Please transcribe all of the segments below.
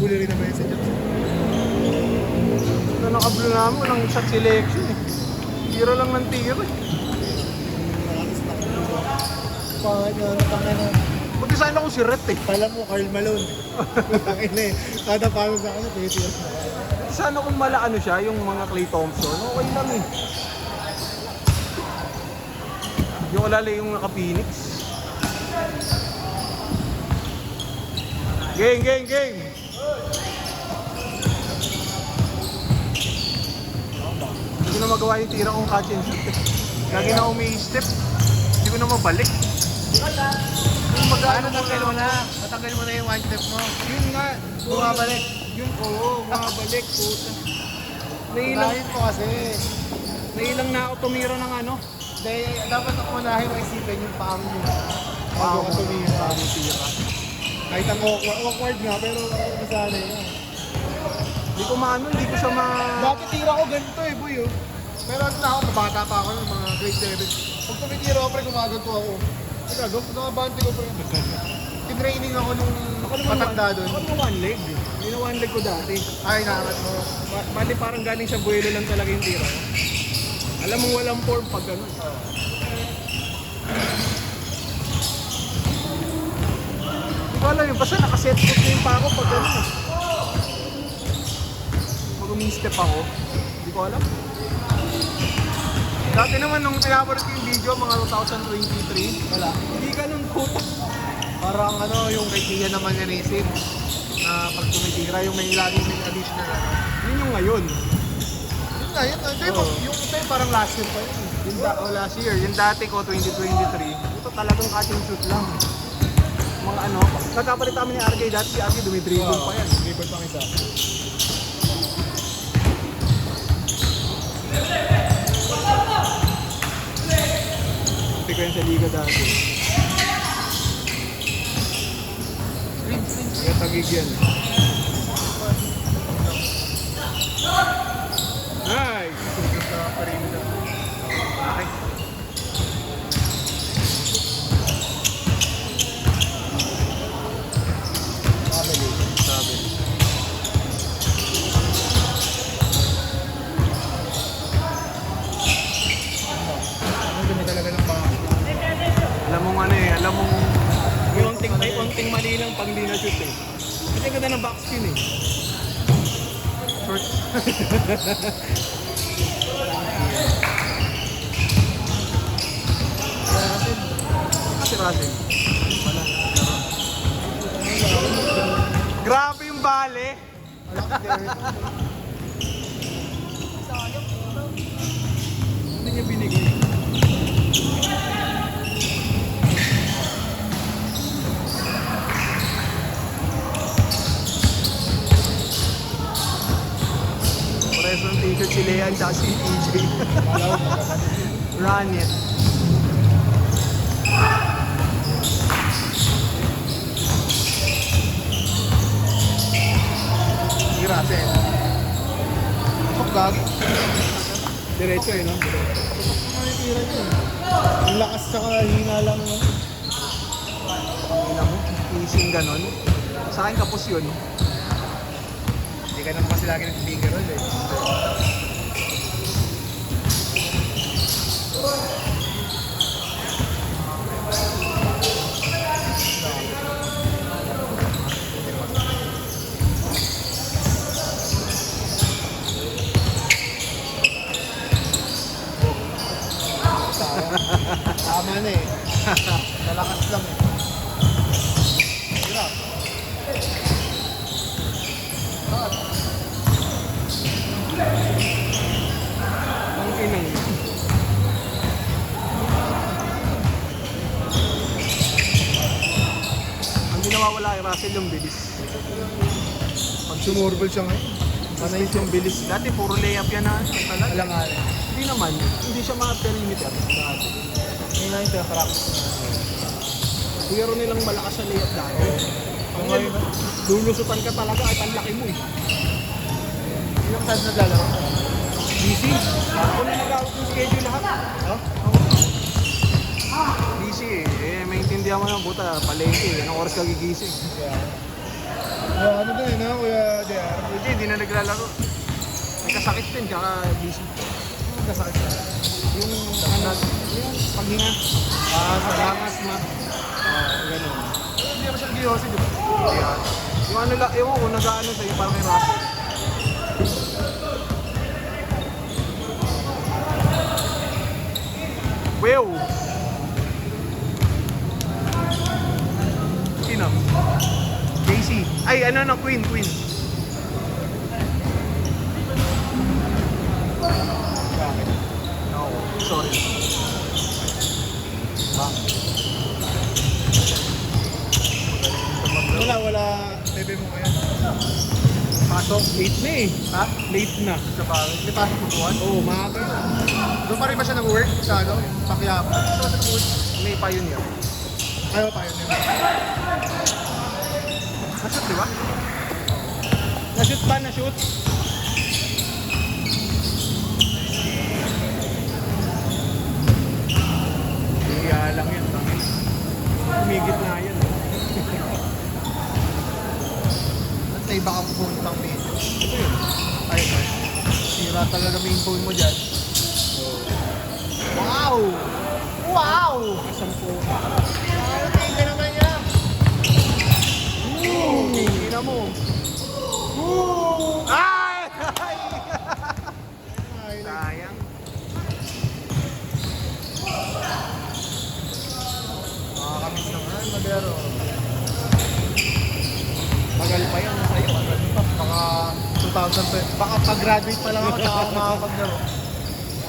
nakabuli rin naman yung sa Jackson. Na nakablo namin, walang shot selection eh. Tira lang ng tira eh. Pangit na natangay na. Mag-design ako si Ret eh. Kala mo, Carl Malone. Tangin na eh. Kada pagod sa kanya, titiyas na. Sana kung ano siya, yung mga Klay Thompson, okay lang eh. Yung alala yung naka-Phoenix. Game, game, game! Hindi ko na magawa yung tira kong catch and shoot eh. Lagi na umi-step. Hindi ko na mabalik. Natanggal mo na. Natanggal mo na yung one step mo. Yun nga. Bumabalik. Yun, oo. Mabalik. Puta. Nailang, Unahin mo kasi. nailang na ako tumira ng ano. Dahil dapat ako unahin mo isipin yung paa mo. Bago ka tumira. Tira. Kahit ang awkward nga, pero masanay na. Hindi ko maano, hindi ko siya Dati tira ko ganito eh, boy. Oh. Pero ano na ako, mabata pa ako ng mga grade 7. Pag tumitira ako, pre, gumaganto ako. Nagagaw, nakabante ko pa yun. Tinraining ako nung matanda doon. Ako naman one leg. Hindi na one leg ko dati. Ay, nakat mo. Bali parang galing sa buwelo lang talaga yung tira ko. Alam mo walang form pag gano'n. Hindi ko alam yun, basta nakaset foot na yung pa ako pag gano'n eh. Pag umi-step ako, hindi ko alam. Dati naman nung pinapalit ko yung video, mga 2023, Wala. hindi ganun puta. Parang ano, yung kay Tia naman ni Racing. Na pag tumitira, yung may laging may additional ano. Yun yung ngayon. Yun na, yun. Yung ito yung parang last year pa yun. Last year, yung dati ko, 2023, ito talagang catching shoot lang. Mga ano, nagkapalit kami ni RJ dati, si RJ dumidribble pa yan. Dribble pang isa. Hindi ko yan sa liga dati. Kaya tagig yan. Nice! Okay. Sabi. Ano dumi talaga ng mga. Alam mong ano eh, alam mong yung onting mali lang pag hindi na-shoot eh. Kasi ganda ng back spin eh. Short. Si Russell. Wala. Grabe yung bale. Hindi niya binigay. Pares ng t-shirt si Leanne at si EJ. Run it. Si Russell. Sok gagi. Diretso eh, no? Ano tira yun? Ang lakas tsaka hina lang. No? Ina mo, easing ganon. Sa akin kapos yun. Hindi ka naman kasi lagi nag-finger roll eh. Tama na eh. Nalakas lang eh. Hirap. Ang inang. Ang di nawawala kay Russell yung bilis. Pag sumurbol siya ngayon, Manay yung bilis. Dati puro layup yan na ano, talaga. alang nga eh. Hindi naman, hindi siya mga perimeter. Dati. Ngayon lang yung pinapractice. Pero nilang malakas sa layup dati. Ang ngayon, lulusutan ka talaga at ang laki mo eh. Ilang times naglalaro? Busy. Ako na nag-out yung schedule lahat. Ha? Busy eh. Maintindihan mo na, buta, palengke. Anong oras ka gigising? Kaya ano din eh, no? Kuya hindi na naglalaro. May kasakit din, tsaka busy. Ang kasakit na. Yung ano, yung paghinga. Sa langas na. Ganun. Hindi naman siya nag-iossi, di ba? Kaya, yung ano lang, ewan ko, nag-ano sa'yo, parang may raso. Wow! Sino? JC. Ay, ano na, Queen. Bakit? No, sorry. Wala. Bebe mo ngayon. Pasok, late na eh. Ha? Late na. Sa bagay. May pasok mo buwan? Oo, maaga na. Doon pa rin ba siya nag-work sa ano? Pakyapa? Doon ba siya nag-work? May pioneer. Ayaw pa yun. Nashoot, di ba? Nashoot ba? Nashoot? Kaya lang yan. Humigit na yan. At sa iba kang puntang video. Ito yun. Ayun ba? Sira talaga main phone mo dyan. Wow! Wow! Kasampo. Tingin ka naman niya. Tingnan mo. Ay! Sayang. Nakakamiss naman, Madero. Tagal pa yan. Sa'yo. Baka 2020. Baka pag-graduate pa lang ako, tsaka ako makapaglaro.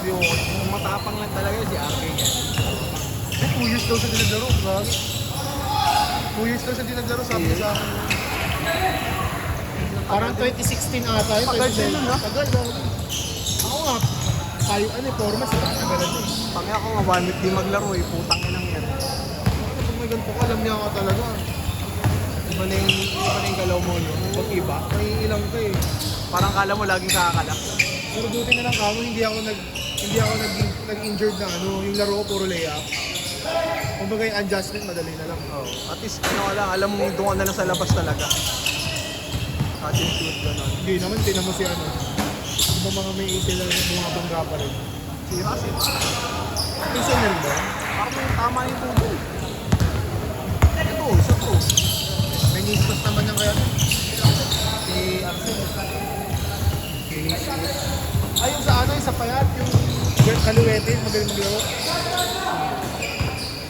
Yun. Yung matapang lang talaga si RK yan. 2 years daw siya dinaglaro. Grabe. 2 years daw siya dinaglaro, sabi niya sa akin. Parang 2016 ata yun. Tagal din nun, ha? Tagal daw. Ako nga, tayo, forma sa tagalan yun. Pag ako nga 1 week di maglaro eh. Putang inang yan. Pag may ganito ka, alam niya ako talaga. Iba na yung galaw mo, no? Pag iba. May ilang ka eh. Parang kala mo laging kakakalak. Pero buti na lang kamo, hindi ako nag-injured na ano, yung laro ko puro layup. Kumbaga yung adjustment, madali na lang. Oh. At least ano ka lang, alam mo doon ka na lang sa labas talaga. Catch and shoot, gano'n. Hindi naman, tinan mo si ano. Iba mga may ACL na mga bangga pa rin. Si Russell. ACL na rin ba? Parang may tama yung tubo. Ito, isa to. May nispas naman yung kaya. Si Arsen. Ay, yung sa ano, yung sa payat, yung Kaluwete, magaling maglaro.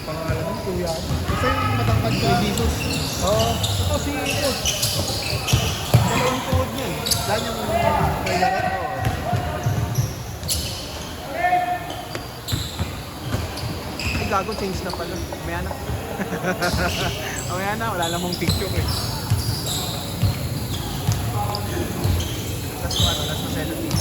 Pangalan ng kuya. Kasi yung matangkad ka. Jesus. Oo. Ito si ito. Dalawang tuhod niyan. Saan yung may laro? Ay, gago, change na pala. Mamaya na. Mamaya na, wala namang picture eh. Last na selfie.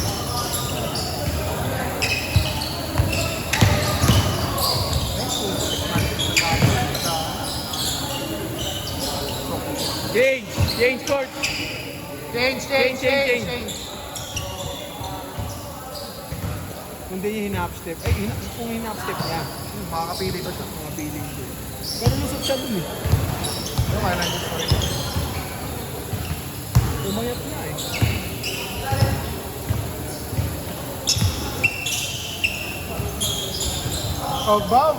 Change court. Change. Kung di niya hinap step. Ay, kung hinap step niya. Makakapili pa siya. Mga feeling ko. Pero lusot siya dun eh. Ano kaya nandiyan pa rin? Umayat na eh. Oh, Bob!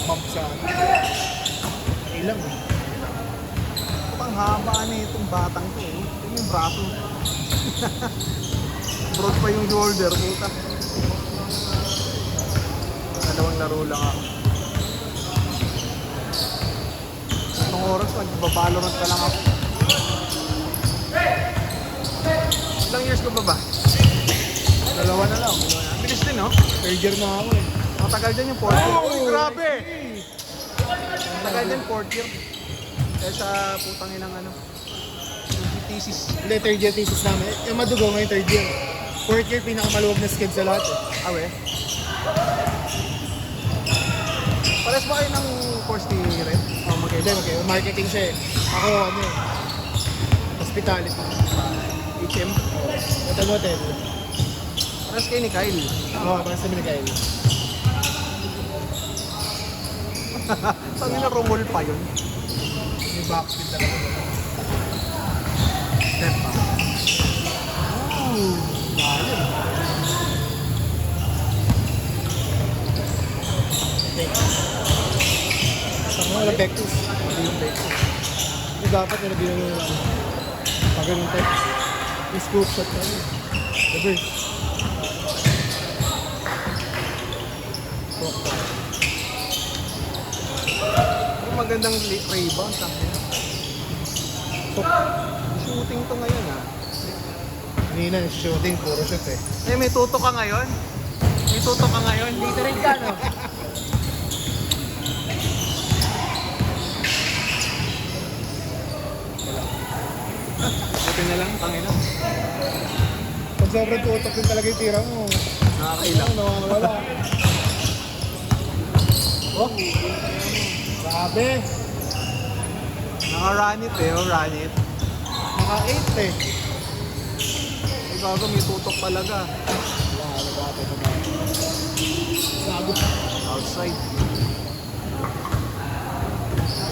Bump sa ilang eh. Ang haba na itong batang to eh. Ito yung braso. Broad pa yung shoulder, puta. Dalawang laro lang ako. Itong oras, nagbabalorant pa lang ako. Ilang years ko ba? Dalawa na lang. Bilis din, no? Third year na ako eh. Matagal din yung 4th year. Oh, Uy, grabe! I Matagal din 4th year. Kaya sa putang inang ano. Yung thesis. Hindi, third year thesis namin. Yung madugo ngayon third year. Fourth year, pinakamaluwag na skid sa lahat eh. Awe. Pares ba kayo ng course ni Red? Oh, okay. Marketing siya eh. Ako, ano eh. Hospitality. HM? Hotel. Pares kayo ni Kyle. Oo, parang sa Miguel. Tangina, rumol pa yun. May backspin talaga. Step pa. Ooh, lalim. Saka wala Bectus. Hindi yung Bectus. Yung dapat nilagyan yung pag ganun type. Yung scoop shot na yun. Reverse. Yung magandang rebound. Shooting to ngayon ah. Hindi na yung shooting, puro shot eh. Eh, may tuto ka ngayon? May tuto ka ngayon? Dito rin ka, no? Buti na lang, tangina. Pag sobrang tutok din talaga yung tira mo. Nakakailang. Wala. Oh, grabe. Naka-run it eh, run it. Naka-8 eh. Ay gago, may tutok talaga. Wala, nag-ate ko ba? Sabi. Outside.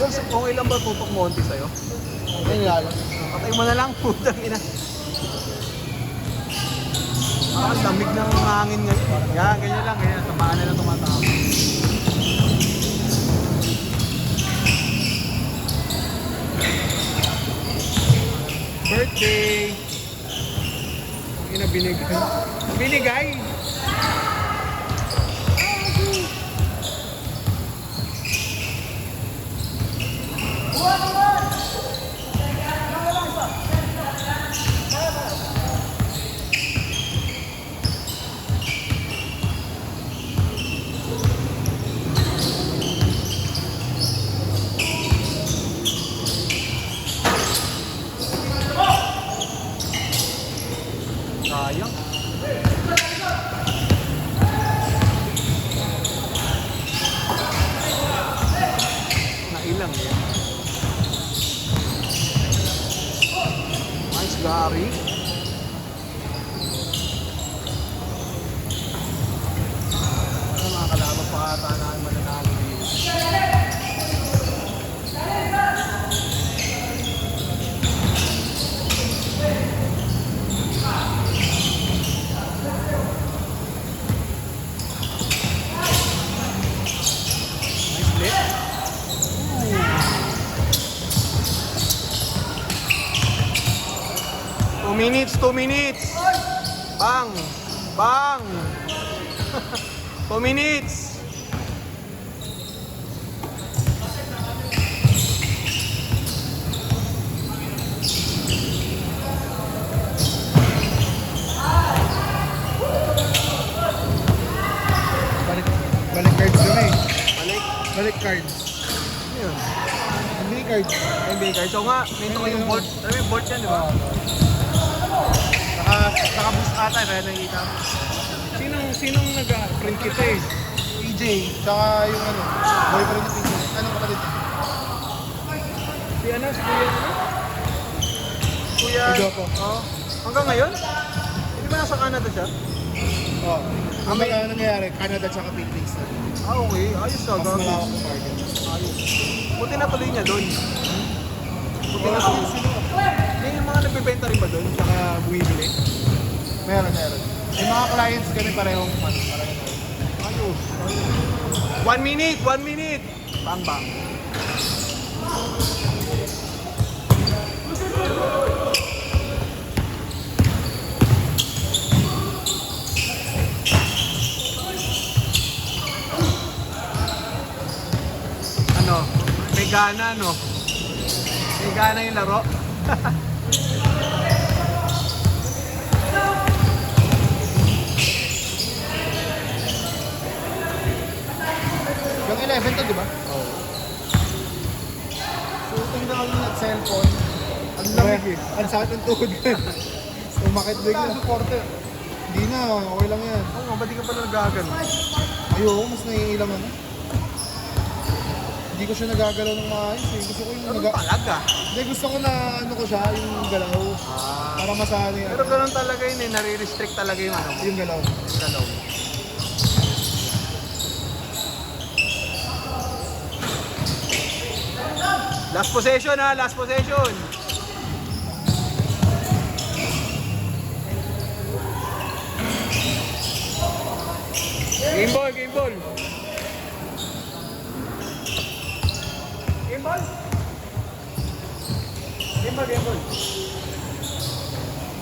Girls, okay lang ba tutok mo onti sa'yo? Ayun lalo. Patay mo na lang, putang ina. Ang lamig ng hangin ngayon. Yan, ganyan lang, ganyan. Tamaan na lang tumatama. Birthday! Ang ina, binigay. Binigay! Sayang. Nailang yan. Nice, Gary. Ano mga kalaban pa ata na mananalo dito. Nice lit. 2 minutes, 2 minutes. Bang! Bang! 2 minutes. Balik cards kami. Balik. Balik cards. Ano yun? Hindi cards. NBA card. So nga, may ito yung board. Alam mo yung board yan, di ba? Naka-boost ata, kaya nakikita mo. Sinong nag-print kita eh? EJ, tsaka yung ano, boyfriend ni PJ. Ano kapatid niya? Si ano? Si Kuya ano? Kuya... Si Joko. Oo. Hanggang ngayon? Hindi ba nasa Canada siya? Oo. Ang may nangyayari, Canada tsaka Philippines na. Ah, okay. Ayos na. Mas malawak yung market. Ayos. Buti na tuloy niya doon. Buti na tuloy. Hindi yung mga nagbibenta rin ba doon? Tsaka bumibili? Meron. Yung mga clients kami parehong parehong. Ayos. 1 minute! 1 minute! Bang bang. Ano? May gana, no? May gana yung laro. Yung 11 to, di ba? Oo. Shooting na kami at cellphone. Ang lamig eh. Ang sakit ng tuhod ko. Umakit bigla. Supporter. Hindi na, okay lang yan. Oo, ba't di ka pala nagagano? Ayoko, mas naiilang ano. Hindi ko siya nagagalaw ng maayos eh. Gusto ko yung Ganun talaga. Hindi, gusto ko na ano ko siya, yung galaw. Ah. Para masanay Pero ganun talaga yun eh, nare-restrict talaga yung ano mo. yung galaw. Yung galaw. Last possession ha, last possession. Game ball, game ball. Game ball. Game ball, game ball.